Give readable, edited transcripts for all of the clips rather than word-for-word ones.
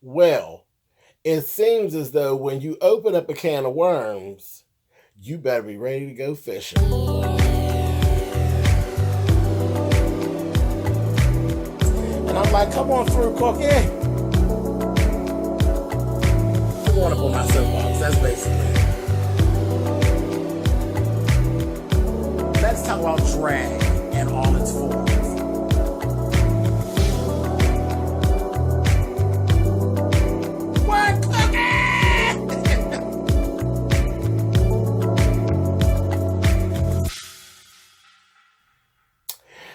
Well, it seems as though when you open up a can of worms, you better be ready to go fishing. And I'm like, come on through, Cookie. I'm going up on my soapbox. That's basically it. Let's talk about drag and all its forms. What,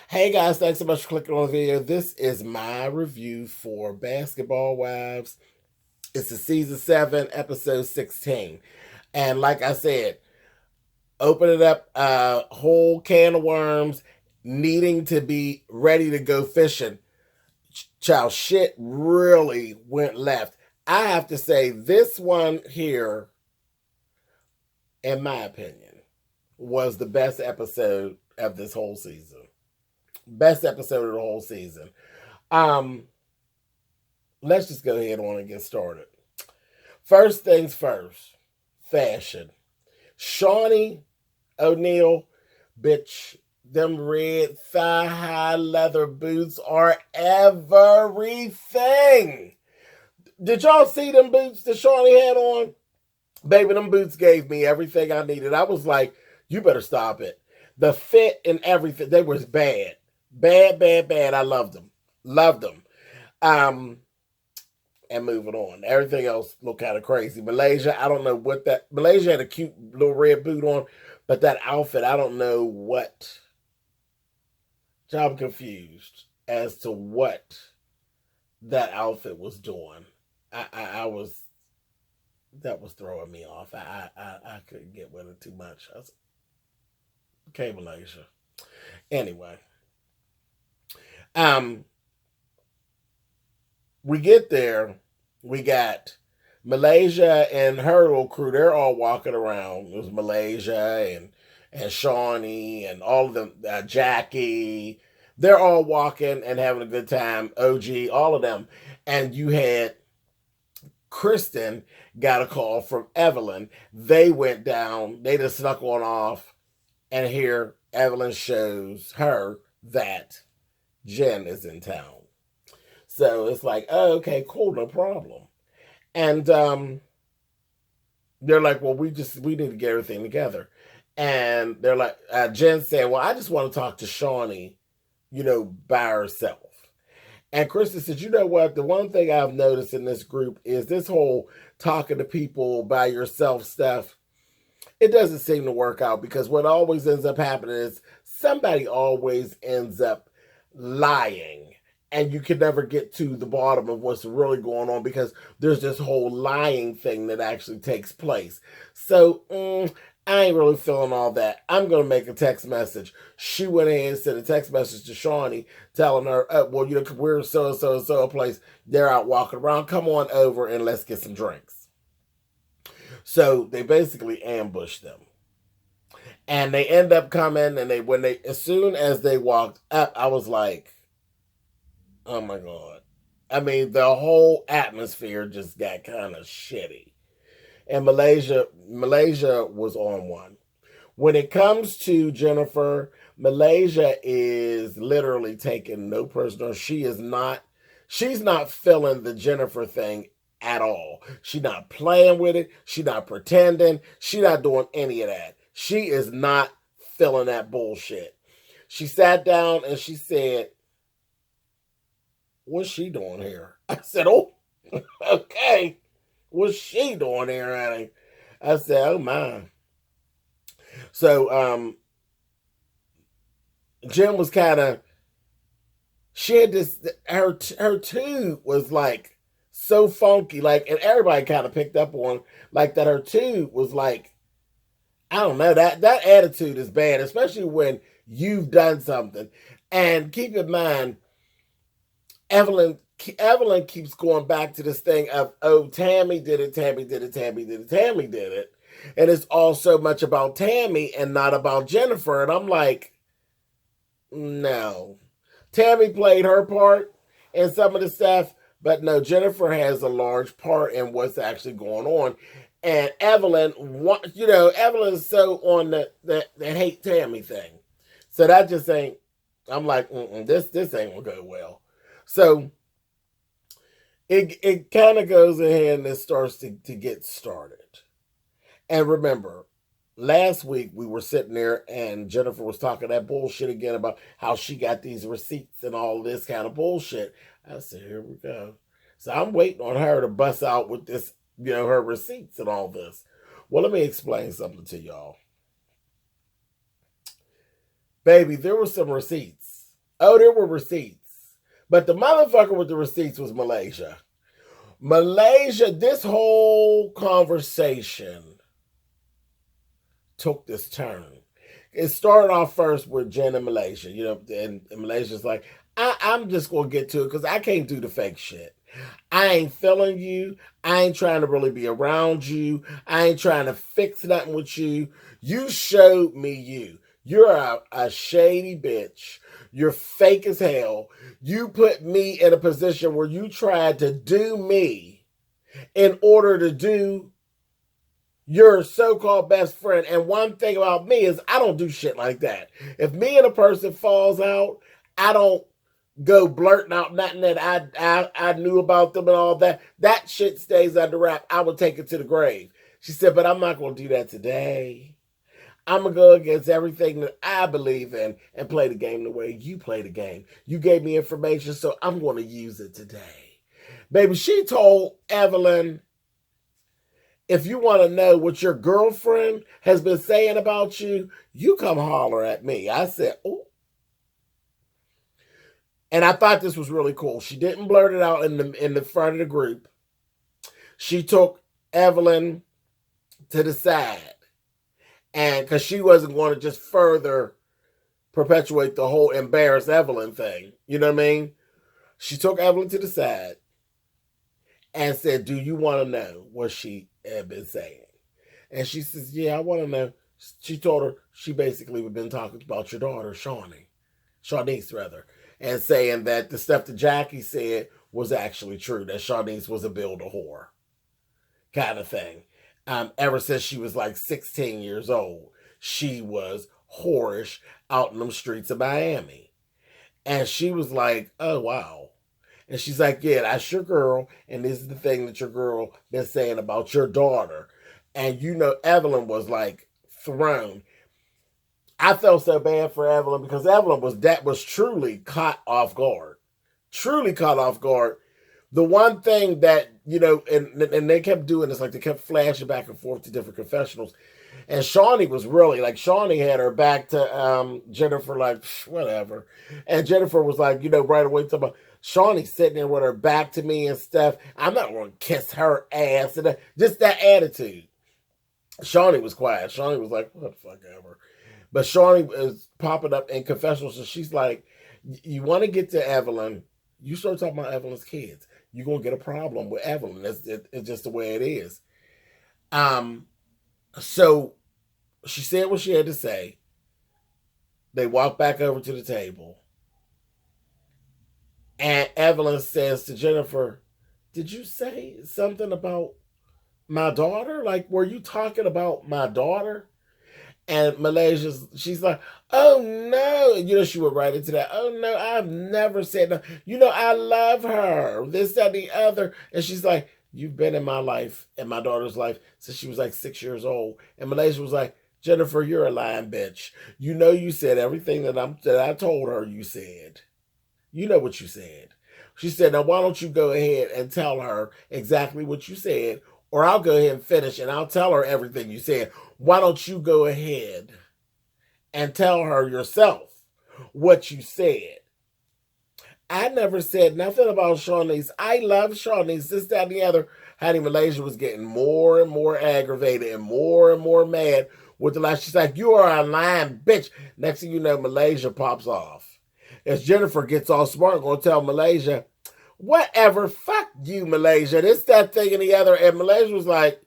Hey guys, thanks so much for clicking on the video. This is my review for Basketball Wives. It's the season 7, episode 16. And like I said, open it up, a whole can of worms, needing to be ready to go fishing. Child, shit really went left. I have to say, this one here, in my opinion, was the best episode of this whole season. Best episode of the whole season. Let's just go ahead on and get started. First things first, fashion. Shawnee O'Neal, bitch, them red thigh-high leather boots are everything. Did y'all see them boots that Shawnee had on? Baby, them boots gave me everything I needed. I was like, you better stop it. The fit and everything, they was bad. Bad. I loved them. And moving on. Everything else looked kind of crazy. Malaysia, I don't know what that... Malaysia had a cute little red boot on, but that outfit, I don't know what... I'm confused as to what that outfit was doing. That was throwing me off. I couldn't get with it too much. Okay, Malaysia. Anyway. We get there. We got Malaysia and her little crew. They're all walking around. It was Malaysia and Shawnee and all of them, Jackie. They're all walking and having a good time. OG, all of them. And you had Kristen got a call from Evelyn. They went down. They just snuck on off. And here Evelyn shows her that Jen is in town. So it's like, oh, okay, cool, no problem. And they're like, well, we need to get everything together. And they're like, Jen said, well, I just want to talk to Shawnee, by herself. And Kristen said, you know what? The one thing I've noticed in this group is this whole talking to people by yourself stuff. It doesn't seem to work out because what always ends up happening is somebody always ends up lying. And you can never get to the bottom of what's really going on because there's this whole lying thing that actually takes place. So, I ain't really feeling all that. I'm going to make a text message. She went ahead and sent a text message to Shawnee telling her, well, we're so a place. They're out walking around. Come on over and let's get some drinks. So they basically ambushed them. And they end up coming and as soon as they walked up, I was like, oh my God. I mean, the whole atmosphere just got kind of shitty. And Malaysia was on one. When it comes to Jennifer, Malaysia is literally taking no personal. She's not feeling the Jennifer thing at all. She's not playing with it. She's not pretending. She's not doing any of that. She is not feeling that bullshit. She sat down and she said, what's she doing here? I said, oh, okay. What's she doing here, honey? I said, oh, my. So, Jen was kind of, she had this, her tube was like so funky, like, and everybody kind of picked up on, like, that her tube was like, I don't know, that attitude is bad, especially when you've done something. And keep in mind, Evelyn keeps going back to this thing of, oh, Tammy did it. And it's all so much about Tammy and not about Jennifer. And I'm like, no. Tammy played her part in some of the stuff, But no, Jennifer has a large part in what's actually going on. And Evelyn, Evelyn is so on the hate Tammy thing. So that just ain't, I'm like, this ain't gonna go well. So it kind of goes ahead and it starts to get started. And remember, last week we were sitting there and Jennifer was talking that bullshit again about how she got these receipts and all this kind of bullshit. I said, here we go. So I'm waiting on her to bust out with this, her receipts and all this. Well, let me explain something to y'all. Baby, there were some receipts. Oh, there were receipts. But the motherfucker with the receipts was Malaysia. Malaysia, this whole conversation took this turn. It started off first with Jen and Malaysia, and Malaysia's like, I'm just going to get to it because I can't do the fake shit. I ain't feeling you. I ain't trying to really be around you. I ain't trying to fix nothing with you. You showed me you. You're a shady bitch. You're fake as hell. You put me in a position where you tried to do me in order to do your so-called best friend. And one thing about me is I don't do shit like that. If me and a person falls out, I don't go blurting out nothing that I knew about them and all that. That shit stays under wrap. I will take it to the grave. She said, but I'm not going to do that today. I'm going to go against everything that I believe in and play the game the way you play the game. You gave me information, so I'm going to use it today. Baby, she told Evelyn, if you want to know what your girlfriend has been saying about you, you come holler at me. I said, oh. And I thought this was really cool. She didn't blurt it out in the front of the group. She took Evelyn to the side. And because she wasn't going to just further perpetuate the whole embarrass Evelyn thing. You know what I mean? She took Evelyn to the side and said, do you want to know what she had been saying? And she says, yeah, I want to know. She told her she basically had been talking about your daughter, Shawnice rather, and saying that the stuff that Jackie said was actually true, that Shawnice was a build-a-whore kind of thing. Ever since she was like 16 years old, she was whorish out in them streets of Miami. And she was like, oh, wow. And she's like, yeah, that's your girl. And this is the thing that your girl been saying about your daughter. And Evelyn was like thrown. I felt so bad for Evelyn because Evelyn was truly caught off guard. Truly caught off guard. The one thing that, and they kept doing this, like they kept flashing back and forth to different confessionals. And Shawnee was really, like, Shawnee had her back to Jennifer, like, whatever. And Jennifer was like, right away talking about Shawnee sitting there with her back to me and stuff. I'm not going to kiss her ass. And just that attitude. Shawnee was quiet. Shawnee was like, what the fuck ever. But Shawnee was popping up in confessionals. So she's like, you want to get to Evelyn. You start talking about Evelyn's kids. You're going to get a problem with Evelyn. It's just the way it is. So she said what she had to say. They walked back over to the table. And Evelyn says to Jennifer, did you say something about my daughter? Like, were you talking about my daughter? And she's like, oh no. She went right into that. Oh no, I've never said no. I love her. This, that, the other. And she's like, you've been in my life and my daughter's life since she was like 6 years old. And Malaysia was like, Jennifer, you're a lying bitch. You said everything that I told her you said. You know what you said. She said, now why don't you go ahead and tell her exactly what you said, or I'll go ahead and finish and I'll tell her everything you said. Why don't you go ahead and tell her yourself what you said? I never said nothing about Shawnice. I love Shawnice, this, that, and the other. Honey, Malaysia was getting more and more aggravated and more mad with the lie. She's like, you are a lying bitch. Next thing you know, Malaysia pops off. As Jennifer gets all smart, going to tell Malaysia, whatever, fuck you, Malaysia. This, that, thing, and the other. And Malaysia was like,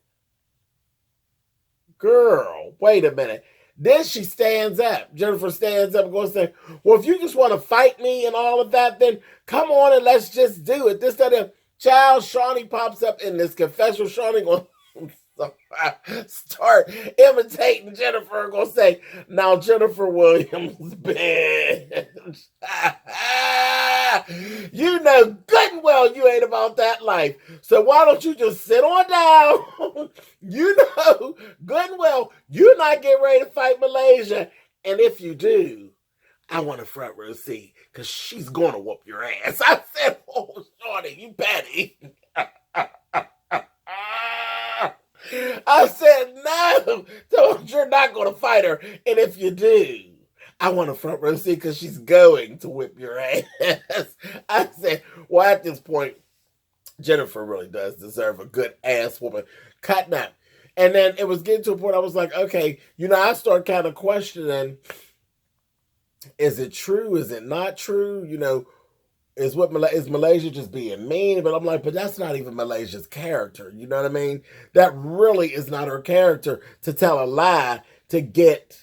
girl, wait a minute. Then she stands up. Jennifer stands up and goes to say, well, if you just want to fight me and all of that, then come on and let's just do it. This, that, and Child, Shawnee pops up in this confessional. Shawnee going start imitating Jennifer, gonna say, now Jennifer Williams, bitch. You know good and well you ain't about that life. So why don't you just sit on down? You know good and well you're not getting ready to fight Malaysia. And if you do, I want a front row seat because she's gonna whoop your ass. I said, oh, Shorty, you petty. I said, no, you're not going to fight her. And if you do, I want a front row seat because she's going to whip your ass. I said, well, at this point, Jennifer really does deserve a good ass whooping. Cut that. And then it was getting to a point I was like, okay, I start kind of questioning, is it true? Is it not true? Is Malaysia just being mean? But I'm like, but that's not even Malaysia's character. You know what I mean? That really is not her character to tell a lie to get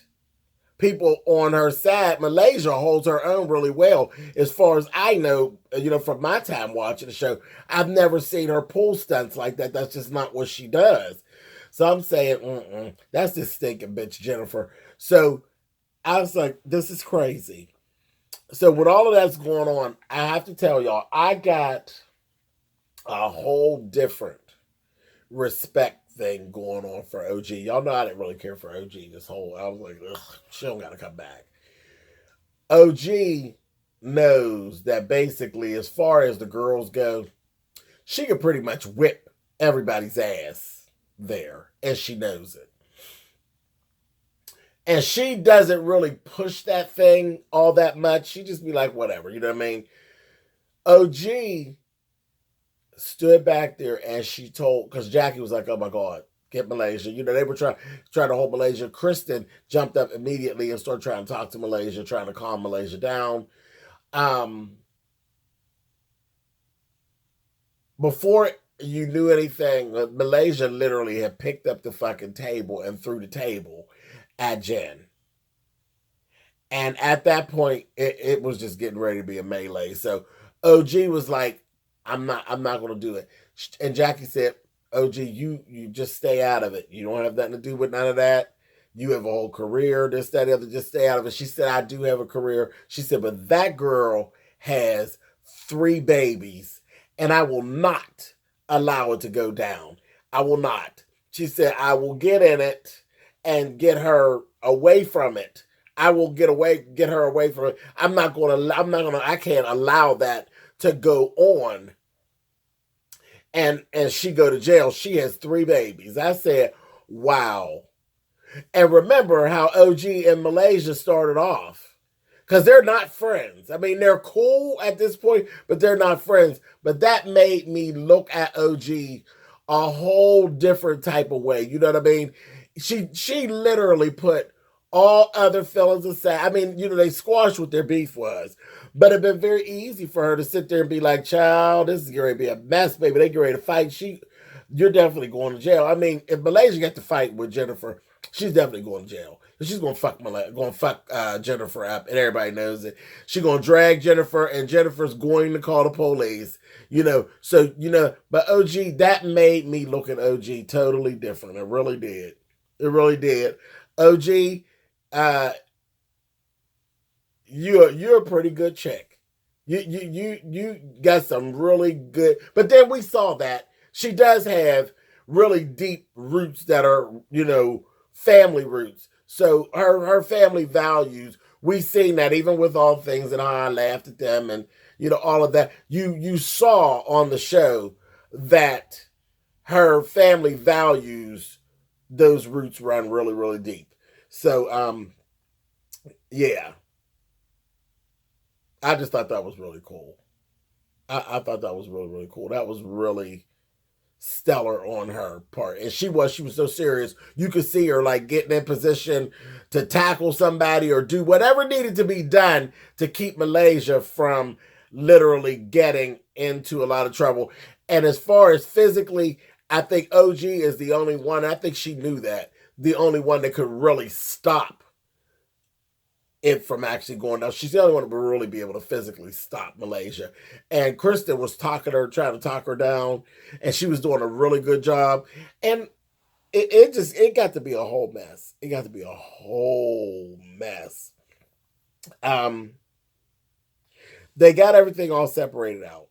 people on her side. Malaysia holds her own really well. As far as I know, from my time watching the show, I've never seen her pull stunts like that. That's just not what she does. So I'm saying, that's this stinking bitch, Jennifer. So I was like, this is crazy. So with all of that's going on, I have to tell y'all, I got a whole different respect thing going on for OG. Y'all know I didn't really care for OG I was like, ugh, she don't got to come back. OG knows that basically, as far as the girls go, she can pretty much whip everybody's ass there, and she knows it. And she doesn't really push that thing all that much. She just be like, whatever, you know what I mean? OG stood back there and she told, because Jackie was like, oh my God, get Malaysia. They were trying to hold Malaysia. Kristen jumped up immediately and started trying to talk to Malaysia, trying to calm Malaysia down. Before you knew anything, Malaysia literally had picked up the fucking table and threw the table at Jen. And at that point, it was just getting ready to be a melee. So OG was like, I'm not going to do it. And Jackie said, OG, you just stay out of it. You don't have nothing to do with none of that. You have a whole career, this, that, the other. Just stay out of it. She said, I do have a career. She said, but that girl has 3 babies, and I will not allow it to go down. I will not. She said, I will get in it and get her away from it. I will get her away from it. I can't allow that to go on. And she go to jail. She has 3 babies. I said, wow. And remember how OG and Malaysia started off. Because they're not friends. I mean, they're cool at this point, but they're not friends. But that made me look at OG a whole different type of way. You know what I mean? She literally put all other feelings aside. I mean, they squashed what their beef was. But it'd been very easy for her to sit there and be like, child, this is going to be a mess, baby. They get ready to fight. You're definitely going to jail. I mean, if Malaysia got to fight with Jennifer, she's definitely going to jail. She's going to fuck Jennifer up, and everybody knows it. She's going to drag Jennifer, and Jennifer's going to call the police. But OG, that made me look at OG totally different. It really did. It really did. OG, you're a pretty good chick. You got some really good, but then we saw that she does have really deep roots that are, family roots. So her family values, we've seen that even with All Things and how I laughed at them and, all of that. You saw on the show that her family values, those roots run really, really deep. So, yeah. I just thought that was really cool. I thought that was really, really cool. That was really stellar on her part. And she was so serious. You could see her like getting in position to tackle somebody or do whatever needed to be done to keep Malaysia from literally getting into a lot of trouble. And as far as physically, I think OG is the only one, I think she knew that, the only one that could really stop it from actually going down. She's the only one to really be able to physically stop Malaysia. And Kristen was trying to talk her down, and she was doing a really good job. And it got to be a whole mess. It got to be a whole mess. They got everything all separated out.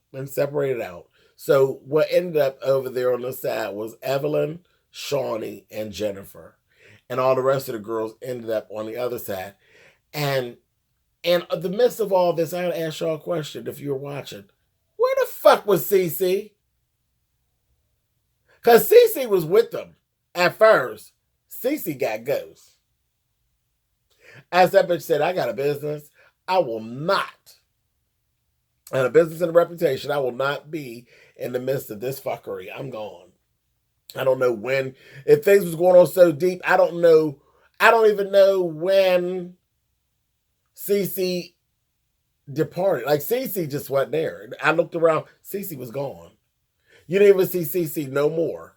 So what ended up over there on the side was Evelyn, Shawnee, and Jennifer. And all the rest of the girls ended up on the other side. And in the midst of all this, I gotta ask y'all a question if you were watching. Where the fuck was Cece? Because Cece was with them at first. Cece got ghosts. As that bitch said, I got a business. I will not. And a business and a reputation. I will not be in the midst of this fuckery. I'm gone. I don't know when. If things was going on so deep, I don't know. I don't even know when Cece departed. Like, Cece just wasn't there. I looked around. Cece was gone. You didn't even see Cece no more.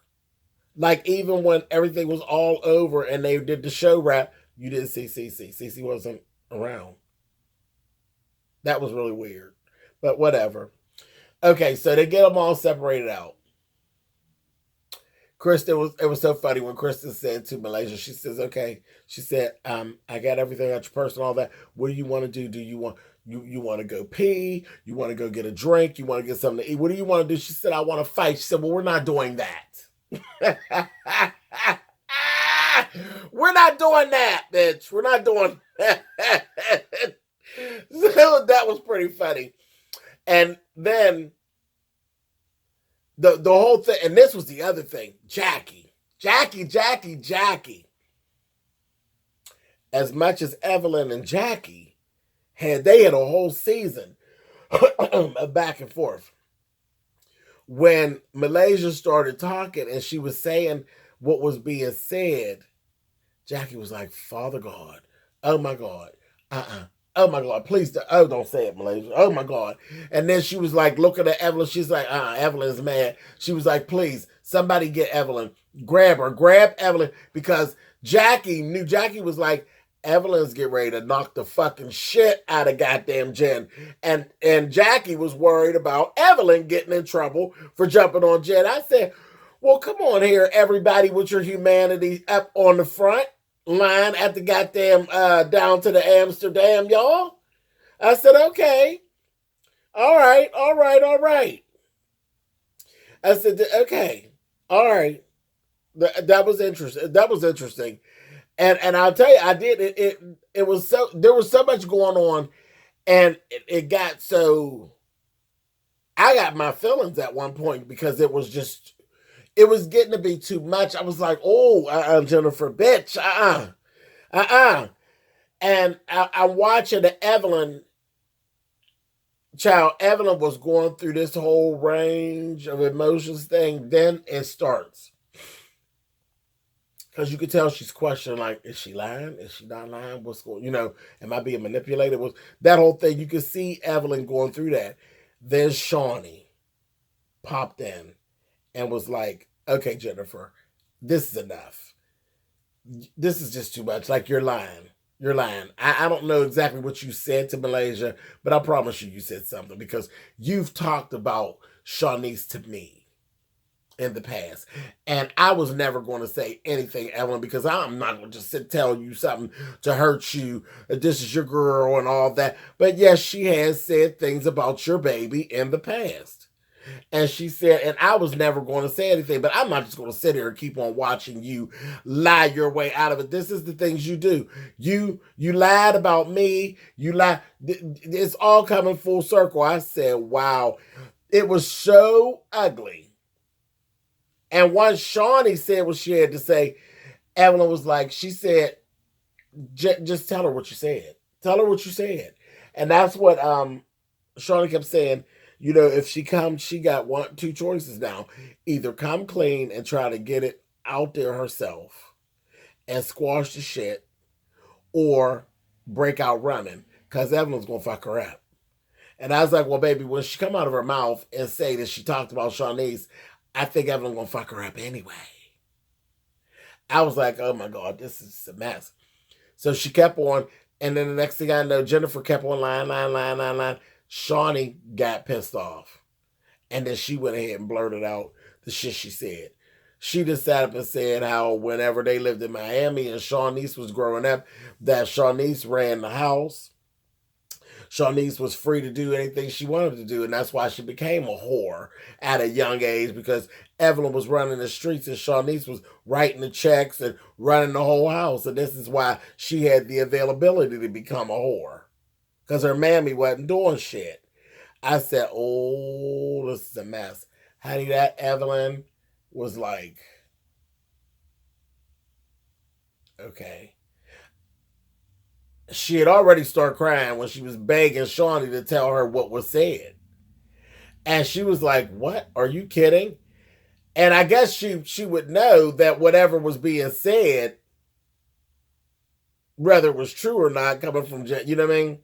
Like, even when everything was all over and they did the show wrap, you didn't see Cece. Cece wasn't around. That was really weird. But whatever. Okay, so they get them all separated out. Kristen it was so funny when Kristen said to Malaysia, she says, okay, she said, I got everything at your purse and all that. What do you want to do? Do you want you want to go pee? You want to go get a drink? You want to get something to eat? What do you want to do? She said, I want to fight. She said, well, we're not doing that. We're not doing that, bitch. We're not doing that. So that was pretty funny. And then the whole thing, and this was the other thing, Jackie. As much as Evelyn and Jackie they had a whole season of back and forth. When Malaysia started talking and she was saying what was being said, Jackie was like, Father God, oh my God, oh my God, please, don't say it, Malaysia. Oh my God. And then she was like, looking at Evelyn. She's like, Evelyn's mad. She was like, please, somebody get Evelyn. Grab Evelyn. Because Jackie was like, Evelyn's getting ready to knock the fucking shit out of goddamn Jen. And Jackie was worried about Evelyn getting in trouble for jumping on Jen. I said, well, come on here, everybody with your humanity up on the front line at the goddamn down to the Amsterdam, y'all. I said, okay. All right. I said, okay. All right. That was interesting. And I'll tell you, I did it was so, there was so much going on, and it got so, I got my feelings at one point because it was getting to be too much. I was like, oh, Jennifer, bitch, And I'm watching the Evelyn child. Evelyn was going through this whole range of emotions thing. Then it starts. Because you could tell she's questioning, like, is she lying? Is she not lying? What's going, am I being manipulated? That whole thing, you could see Evelyn going through that. Then Shawnee popped in and was like, okay, Jennifer, this is enough. This is just too much. Like, you're lying. I don't know exactly what you said to Malaysia, but I promise you said something, because you've talked about Shawnee's to me in the past. And I was never going to say anything, Evelyn, because I'm not going to just tell you something to hurt you. This is your girl and all that. But yes, she has said things about your baby in the past. And she said, and I was never going to say anything, but I'm not just going to sit here and keep on watching you lie your way out of it. This is the things you do. You lied about me. You lied. It's all coming full circle. I said, wow, it was so ugly. And once Shawnee said what she had to say, Evelyn was like, she said, just tell her what you said. Tell her what you said. And that's what Shawnee kept saying. If she comes, she got two choices now. Either come clean and try to get it out there herself and squash the shit, or break out running, because Evelyn's going to fuck her up. And I was like, well, baby, when she come out of her mouth and say that she talked about Shawnee's, I think Evelyn's going to fuck her up anyway. I was like, oh my God, this is a mess. So she kept on. And then the next thing I know, Jennifer kept on lying. Shawnee got pissed off. And then she went ahead and blurted out the shit she said. She just sat up and said how whenever they lived in Miami and Shawnice was growing up, that Shawnice ran the house. Shawnice was free to do anything she wanted to do, and that's why she became a whore at a young age, because Evelyn was running the streets and Shawnice was writing the checks and running the whole house. And this is why she had the availability to become a whore, because her mammy wasn't doing shit. I said, oh, this is a mess. Honey, that Evelyn was like, okay. She had already started crying when she was begging Shawnee to tell her what was said. And she was like, what? Are you kidding? And I guess she would know that whatever was being said, whether it was true or not, coming from, you know what I mean?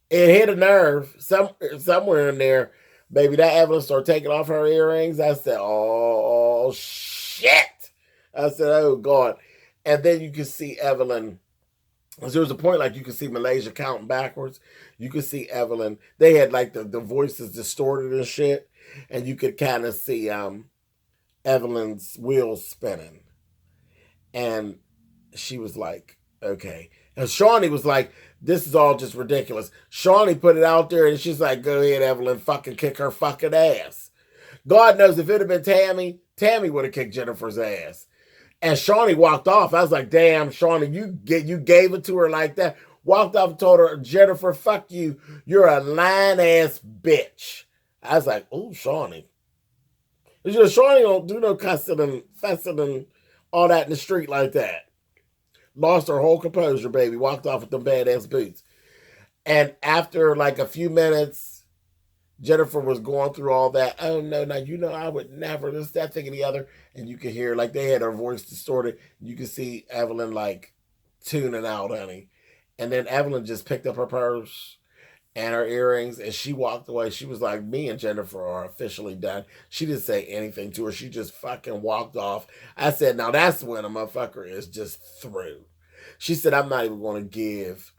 It hit a nerve somewhere in there. Baby, that Evelyn started taking off her earrings. I said, oh, shit. I said, oh, God. And then you could see Evelyn. There was a point like you could see Malaysia counting backwards. You could see Evelyn. They had like the voices distorted and shit. And you could kind of see Evelyn's wheels spinning. And she was like, okay. And Shawnee was like, this is all just ridiculous. Shawnee put it out there and she's like, go ahead, Evelyn, fucking kick her fucking ass. God knows if it had been Tammy, Tammy would have kicked Jennifer's ass. And Shawnee walked off. I was like, damn, Shawnee, you gave it to her like that. Walked off and told her, Jennifer, fuck you. You're a lying ass bitch. I was like, oh, Shawnee. You know, Shawnee don't do no cussing and fussing and all that in the street like that. Lost her whole composure, baby. Walked off with them badass boots. And after like a few minutes, Jennifer was going through all that. Oh, no, you know, I would never, this, that, thing, and the other. And you could hear, like, they had her voice distorted. You could see Evelyn, like, tuning out, honey. And then Evelyn just picked up her purse and her earrings, and she walked away. She was like, me and Jennifer are officially done. She didn't say anything to her. She just fucking walked off. I said, now that's when a motherfucker is just through. She said, I'm not even going to give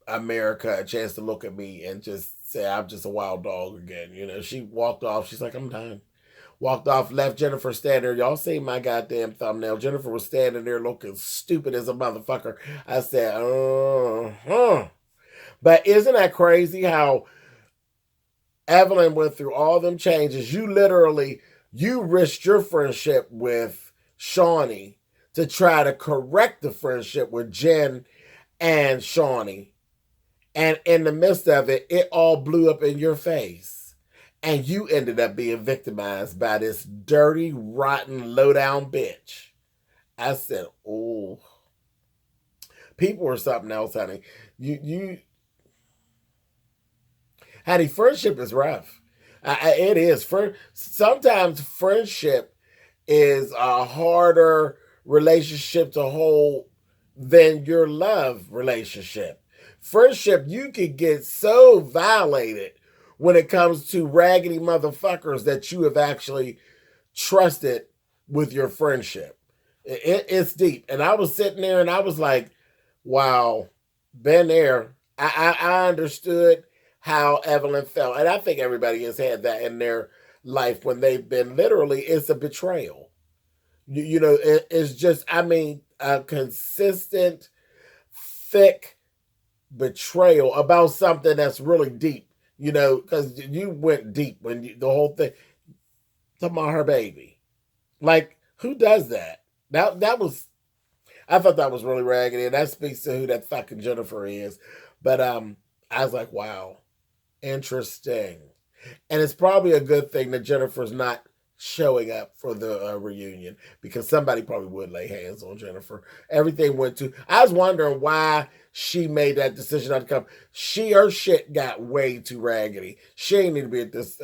America a chance to look at me and just say I'm just a wild dog again. You know, she walked off. She's like, I'm done. Walked off, left Jennifer standing there. Y'all see my goddamn thumbnail. Jennifer was standing there looking stupid as a motherfucker. I said, But isn't that crazy how Evelyn went through all them changes? You risked your friendship with Shawnee to try to correct the friendship with Jen and Shawnee. And in the midst of it, it all blew up in your face. And you ended up being victimized by this dirty, rotten, low-down bitch. I said, oh. People are something else, honey. Honey, friendship is rough. It is. Sometimes friendship is a harder relationship to hold than your love relationship. Friendship, you can get so violated when it comes to raggedy motherfuckers that you have actually trusted with your friendship. It's deep. And I was sitting there and I was like, wow, been there. I understood how Evelyn felt. And I think everybody has had that in their life when they've been literally, it's a betrayal. You know, it's just, I mean, a consistent, thick betrayal about something that's really deep. You know, because you went deep when the whole thing, talking about her baby. Like, who does that? That was, I thought that was really raggedy, and that speaks to who that fucking Jennifer is. But I was like, wow, interesting. And it's probably a good thing that Jennifer's not showing up for the reunion, because somebody probably would lay hands on Jennifer. Everything went to, I was wondering why she made that decision not to come. Her shit got way too raggedy. She ain't need to be at this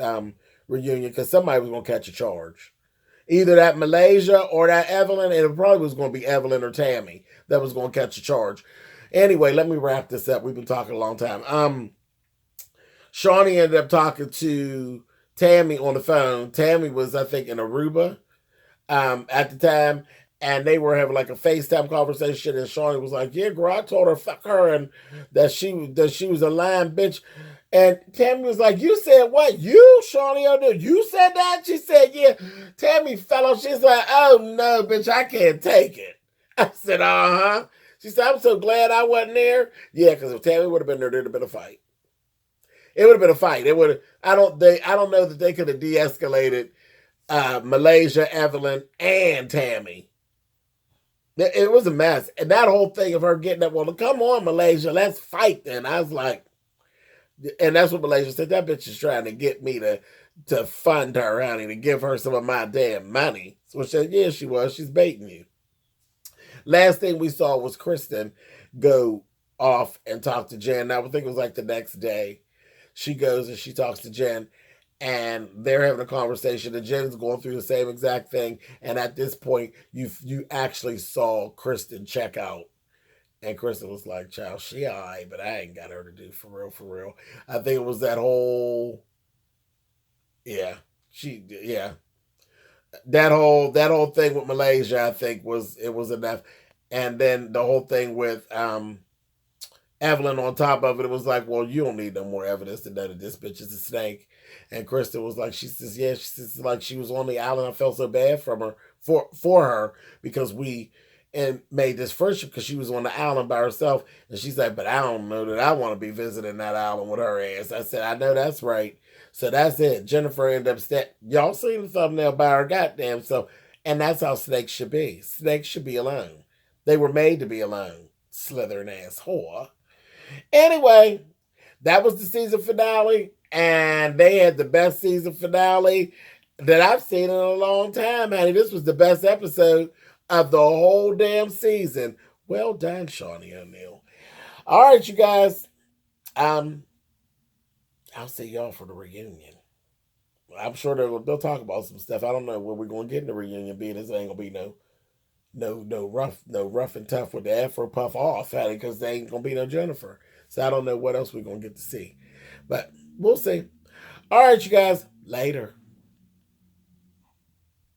reunion, because somebody was going to catch a charge. Either that Malaysia or that Evelyn, and it probably was going to be Evelyn or Tammy that was going to catch a charge. Anyway, let me wrap this up. We've been talking a long time. Shawnee ended up talking to Tammy on the phone. Tammy was, I think, in Aruba at the time. and they were having like a FaceTime conversation, and Shawnee was like, "Yeah, girl, I told her fuck her, and that she was a lying bitch." And Tammy was like, "You said what? You, Shawnee O'Neal, you said that?" She said, "Yeah." Tammy fell off. She's like, "Oh no, bitch, I can't take it." I said, "Uh-huh." She said, "I'm so glad I wasn't there." Yeah, because if Tammy would have been there, there'd have been a fight. It would have been a fight. It would have. I don't know that they could have de-escalated Malaysia, Evelyn, and Tammy. It was a mess. And that whole thing of her getting up, well, come on, Malaysia, let's fight then. I was like, and that's what Malaysia said. That bitch is trying to get me to fund her, honey, to give her some of my damn money. So she said, yeah, she was. She's baiting you. Last thing we saw was Kristen go off and talk to Jen. I would think it was like the next day. She goes and she talks to Jen, and they're having a conversation, and Jen's going through the same exact thing. And at this point, you actually saw Kristen check out. And Kristen was like, "Child, she all right, but I ain't got her to do for real, for real." I think it was that whole, yeah, that whole thing with Malaysia. I think was enough, and then the whole thing with Evelyn on top of it. It was like, well, you don't need no more evidence to know that this bitch is a snake. And Kristen was like, she says, yeah, she says like she was on the island. I felt so bad from her for her because we and made this friendship because she was on the island by herself. And she's like, but I don't know that I want to be visiting that island with her ass. I said, I know that's right. So that's it. Jennifer ended up y'all seen the thumbnail by her goddamn self. And that's how snakes should be. Snakes should be alone. They were made to be alone. Slithering ass whore. Anyway, that was the season finale. And they had the best season finale that I've seen in a long time, honey. This was the best episode of the whole damn season. Well done, Shawnee O'Neal. All right, you guys. I'll see y'all for the reunion. I'm sure they'll talk about some stuff. I don't know what we're going to get in the reunion. Being this ain't gonna be no rough and tough with the Afro puff off, honey, because they ain't gonna be no Jennifer. So I don't know what else we're gonna get to see, but we'll see. All right, you guys. Later.